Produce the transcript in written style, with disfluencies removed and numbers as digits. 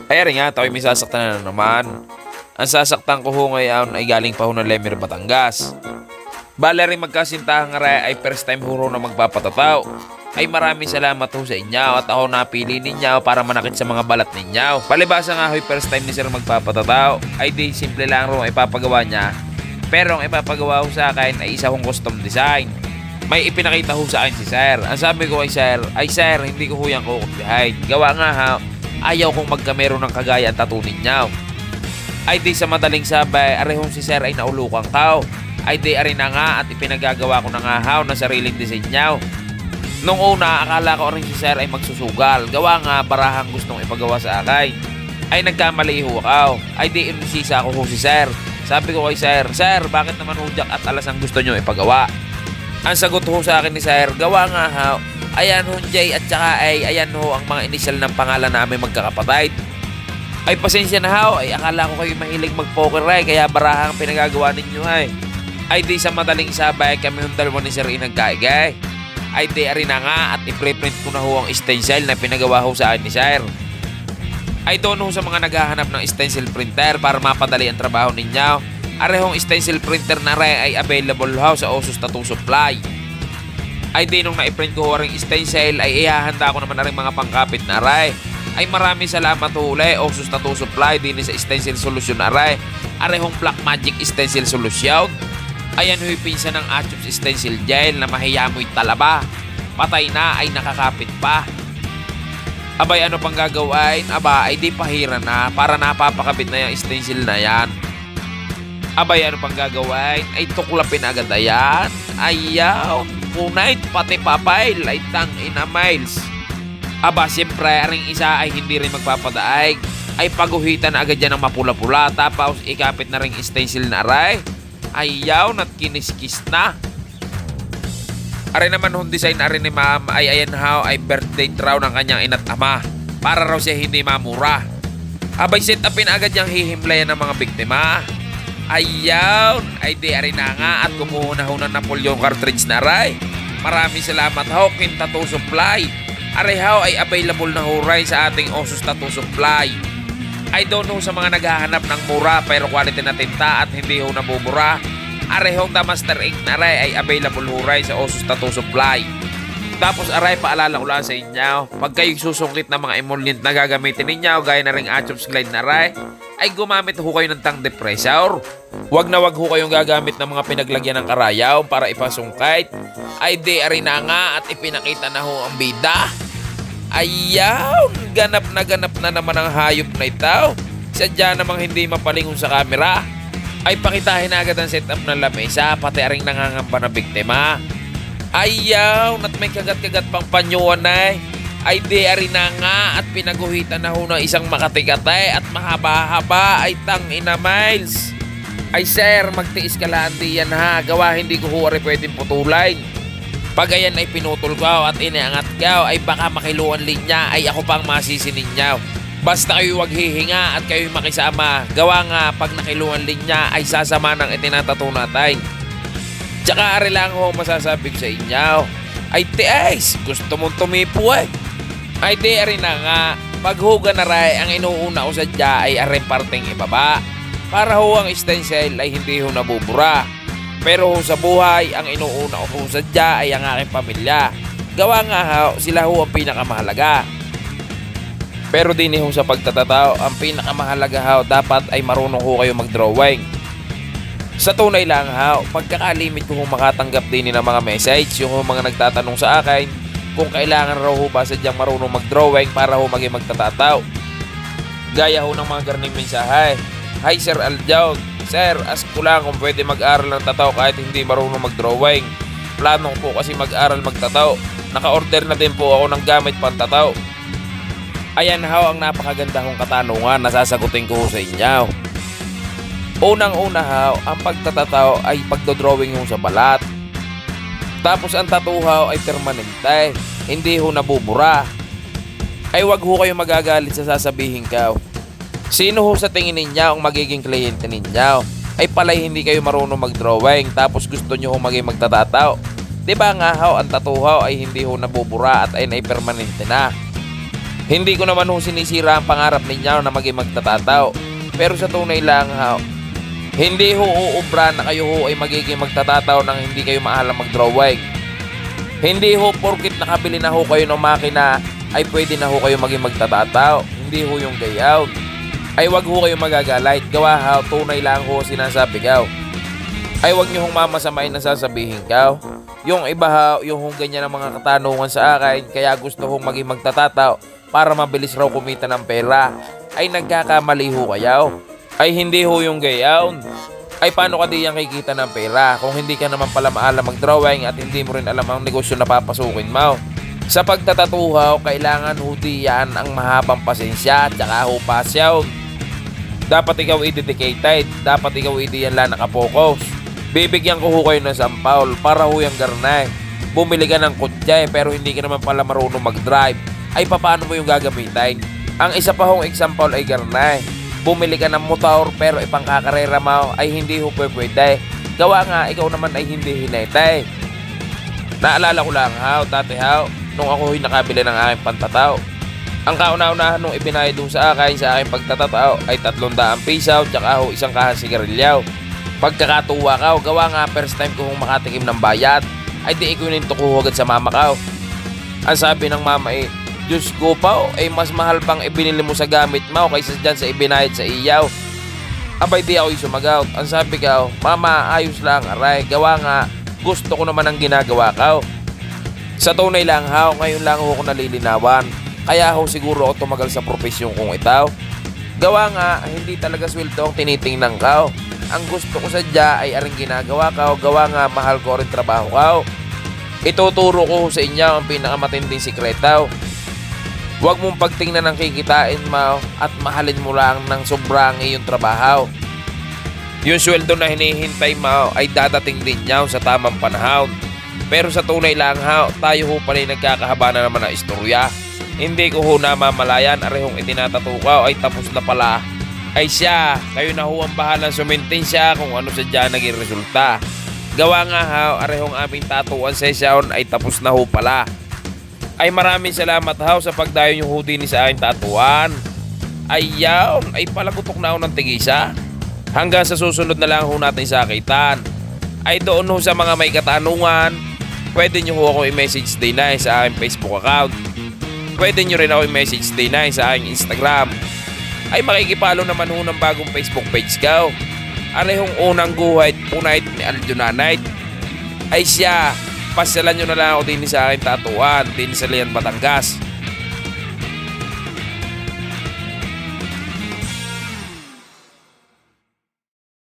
Ay rin nga, tayo may sasaktan na naman. Ang sasaktan ko ho ngayon ay galing pa ho ng Lemer, Batangas. Bale rin magkasintahan nga rin ay first time ho na magpapatataw. Ay maraming salamat ho sa inyo at ako napili ninyo para manakit sa mga balat ninyo. Palibasa nga ho first time ni sir magpapatataw ay di simple lang ro ipapagawa niya. Pero ang ipapagawa ho sa akin ay isa hong custom design. May ipinakita ho sa akin si sir. Ang sabi ko ay sir hindi ko ho yan kukumpihain. Gawa nga ha, ayaw kong magkamero ng kagaya ang tattoo ninyo. Ay di sa madaling sabay, arehong si sir ay naulukang tao. Ay di ari na nga at ipinagagawa ko na nga haw na sariling design niyo. Nung una, akala ko rin si sir ay magsusugal. Gawa nga, barahang gustong ipagawa sa akin. Ay nagkamali ho ako. Ay di inisisa ko ho si sir. Sabi ko kay sir, bakit naman hujak at alas ang gusto nyo ipagawa? Ang sagot ho sa akin ni sir, gawa nga ha, ayan ho Jay at saka ay ayan ho ang mga initial ng pangalan namin magkakapatid. Ay pasensya na ho, ay akala ko kayo mahilig mag-poker ay kaya barahang pinagagawa ninyo ay. Ay di sa madaling sabay kami yung dalawa ni sir inagkaigay. Ay di ari na nga at i-preprint ko na ho ang stencil na pinagawa ho sa akin ni sir. Ay doon ho sa mga naghahanap ng stencil printer para mapadali ang trabaho ninyo. Arehong stencil printer na rin ay available ho sa Osus Tattoo Supply. Ay di nung na-print ko ho rin stencil ay ihahanda ko naman na rin mga pangkapit na rin. Ay maraming salamat ho uli Osus Tattoo Supply din sa stencil solution na rin. Arehong Black Magic stencil solution. Ayan ho'y pinsa ng Achops stencil gel na mahiyamoy talaba. Patay na ay nakakapit pa. Abay ano pang gagawin? Aba ay di pahira na para napapakabit na yung stencil na yan. Abay ano pang gagawin? Ay tuklapin agad na yan. Ayaw, punay pati papail ay tang ina miles. Aba siyempre aring isa ay hindi rin magpapadaig. Ay paguhitan agad yan ng mapula-pula tapos ikapit na rin stencil na aray. Ayaw na't kiniskis na. Ari naman hong design ari ni ma'am ay ayan how ay birthday raw ng kanyang ina't ama. Para raw siya hindi mamura. Abay set upin agad yung hihimlayan ng mga biktima. Ayaw ay di ari na nga at kumuha na ho ng Napoleon cartridge na aray. Maraming salamat ho kin Tattoo Supply. Ari how ay available na ho rin sa ating Osus Tattoo Supply. I don't know sa mga naghahanap ng mura pero quality na tinta at hindi ho nabubura. Arehong The Master Ink na rin ay available ho rin sa Osus Tattoo Supply. Tapos aray paalala ko lang sa inyo, pag kayo susungkit ng mga emollient na gagamitin ninyo gaya na ring Achops Glide na rin, ay gumamit ho kayo ng tang depressor. Wag na wag ho kayong gagamit ng mga pinaglagyan ng karayaw para ipasungkit. Ay di ari na nga at ipinakita na ho ang bida. Ayaw, ganap na naman ang hayop na ito. Sadya namang hindi mapalingon sa kamera. Ay pakitahin agad ang setup ng lamesa, pati aring nangangamba na biktima. Ayaw, at may kagat-kagat pang panyuan na ay di ari na nga at pinaguhitan na ho ng isang makatikatay at mahaba-haba ay tang ina miles. Ay sir, magtiis ka lang diyan ha, gawa hindi ko ho pwedeng putulay. Pag ayan ay pinutol ko at iniangat ko ay baka makiluan linya ay ako pang masisi ninyo. Basta kayo wag hihinga at kayo makisama. Gawa nga pag nakiluan linya ay sasama ng itinatato natin. Tsaka ari lang ho masasabi ko sa inyo. Ay tiis, gusto mong tumipo eh. Ay di ari na nga, paghuga na rin ang inuuna ko sadya ay aring parting ibaba. Para ho ang stencil ay hindi ho nabubura. Pero ho sa buhay, ang inuuna ko ho sadya ay ang aking pamilya. Gawa nga ho, sila ho ang pinakamahalaga. Pero din ho sa pagtatataw, ang pinakamahalaga ho dapat ay marunong ho kayo mag-drawing. Sa tunay lang ho, pagkakalimit ko ho makatanggap din ng mga message, yung mga nagtatanong sa akin kung kailangan raw ho ba sadyang marunong mag-drawing para ho maging magtatataw. Gaya ho ng mga garning mensahe. Hi Sir Aljaw, Sir, ask ko lang kung pwede mag-aral ng tataw kahit hindi marunong mag-drawing. Plano ko po kasi mag-aral magtataw. Naka-order na din po ako ng gamit pantataw. Ayan ho ang napakaganda kong katanungan na sasagutin ko sa inyo. Unang-una ho, ang pagtatataw ay pagdodrawing ho sa balat. Tapos ang tattoo ho ay permanente, hindi ho nabubura. Ay wag ho kayo magagalit sa sasabihin ko. Sino ho sa tingin ninyo ang magiging kliyente ninyo? Ay pala'y hindi kayo marunong mag-drawing tapos gusto nyo ho maging magtatataw. Diba nga ho, ang tattoo ho ay hindi ho nabubura at ay permanente na. Hindi ko naman ho sinisira ang pangarap ninyo na maging magtatataw. Pero sa tunay lang ho, hindi ho uubra na kayo ho ay magiging magtatataw nang hindi kayo maalam mag-drawing. Hindi ho porkit nakabili na ho kayo ng makina ay pwede na ho kayo maging magtatataw. Hindi ho yung gayaw. Ay wag ho kayo magagalit. Gawa ho, tunay lang ho sinasabi kaw. Ay wag nyo hong mamasamain na sasabihin kaw. Yung iba ho, yung hong ganyan ang mga katanungan sa akin, kaya gusto hong maging magtatataw para mabilis raw kumita ng pera. Ay nagkakamali ho kayaw. Ay hindi ho yung gayaw. Ay paano ka di yan kikita ng pera kung hindi ka naman pala maalam mag-drawing at hindi mo rin alam ang negosyo na papasukin mo. Sa pagtatatuhaw, kailangan ho diyan ang mahabang pasensya at saka ho pasyaw. Dapat ikaw i-dedicated, dapat ikaw i-diyan lang nakapokus. Bibigyan ko ho kayo ng sampaul para ho yung garnay. Bumili ka ng kutse pero hindi ka naman pala marunong mag-drive. Ay paano mo yung gagamitin? Ang isa pa hong example ay garnay. Bumili ka ng motor pero ipangkakarera mo ay hindi ho pwede. Gawa nga, ikaw naman ay hindi hinete. Naalala ko lang dati nung ako nakabili ng aking pantataw. Ang kauna-unahan nung ibinayad dun sa aking pagtatataw ay 300 piso tsaka ho isang kahang sigarilyaw. Pagkakatuwa ka, gawa nga first time ko hong makatikim ng bayad, ay di ikunin to ko agad sa mama ka. Ang sabi ng mama Diyos ko pa, mas mahal pang ibinili mo sa gamit mo kaysa dyan sa ibinayad sa iyaw. Abay di ako sumagaw. Ang sabi ko, mama ayos lang aray, gawa nga, gusto ko naman ang ginagawa ko. Sa tunay lang ngayon lang ako nalilinawan. Kaya ako siguro ako tumagal sa profesyon kong ito. Gawa nga, hindi talaga sweldo ang tinitingnan ko. Ang gusto ko sadya ay aring ginagawa ko, gawa nga mahal ko rin trabaho ko. Ituturo ko sa inyo ang pinakamatinding sikreto. Huwag mong pagtingnan ng kikitain mo at mahalin mo lang ng sobrang iyong trabaho. Yung sweldo na hinihintay mo ay dadating din niya sa tamang panahon. Pero sa tunay lang tayo ho pala nagkakahaba na naman ng istorya. Hindi ko ho namamalayan, arehong itinatatukaw ay tapos na pala. Ay siya, kayo na ho ang bahalang sumintin siya kung ano sadya naging resulta. Gawa nga arehong aming tatuan session ay tapos na ho pala. Ay maraming salamat sa pagdayon yung hoodie ni sa aking tatuan. Ay ay palagutok na ako ng tigisa. Hanggang sa susunod na lang ho natin sakitan. Ay doon ho sa mga may katanungan, pwede nyo ho ako i-message day na sa aking Facebook account. Pwede nyo rin ako i-message day na sa aking Instagram. Ay makikipalo naman ho ng bagong Facebook page ko. Arehong unang guhit, punait ni Aljunanite. Ay siya, pasyalan nyo na lang ako din sa aking tatuan din sa Lian, Batangas.